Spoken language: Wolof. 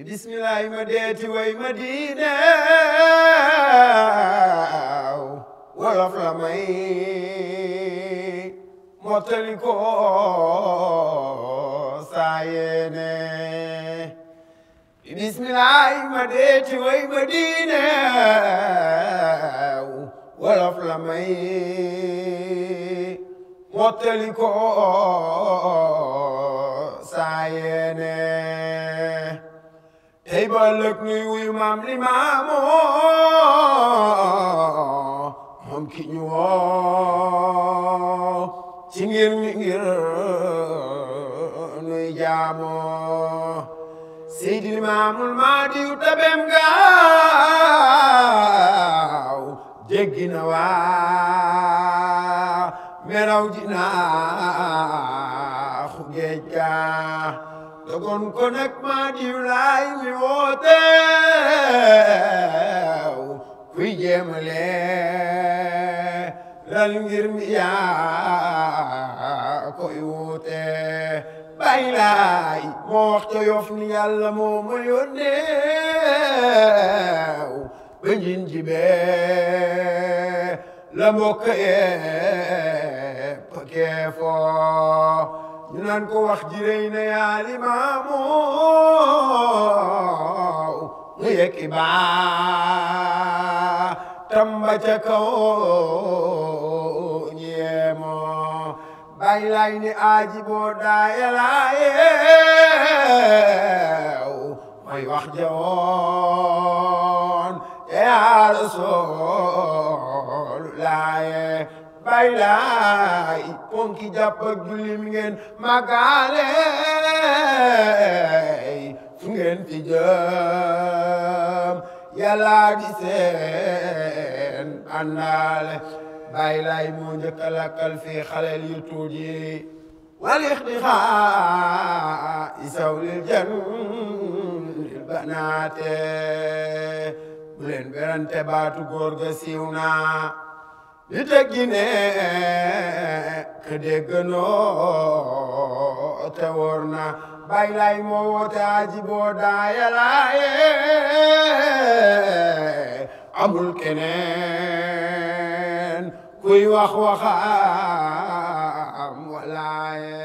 bismillahi ma deeti way Madina wolof la may mottali ko saa yéene bismillahi ma deeti way Madina wolof la may mottali ko saa yéene tey ba lëg nuy wuyu maam li maamoo moom ki ñu woo ci ngir nuy jaamoo Seydi Limaamul Mahdiyu tabem gaaw jéggi na waa meraw jinaa xu géej ga dogon ko nag Mahdiyu laay mi wooteew kuy jéemale lal ngir mi yaa koy woote bay laay moo wax ca Yoff ni Yàlla moo ma yónneew ba njin jibee la mbokk yépp keefoo ñu naan ko wax ji rëy na yaa Limaamu mu yekki baa tamba ca kaw ñeemoo bay lay ni aaji boo daaya laayeew mooy wax jawoon te yaa Rasuul laaye bay laay ponki jàpp ak julli mi ngeen màggaale fu ngeen fi jëm Yàlla di seen àndaale bay laay moo njëkk a lakkal fi xaleel yu tuut yi wal ixtixaa isaw lil jan lil banaate bu leen berante baatu góor ga siiw naa li teggi ne ka dégg noo te wóor na bay lay moo woote aji boo daaya laaye amul keneen kuy wax waxam walaaye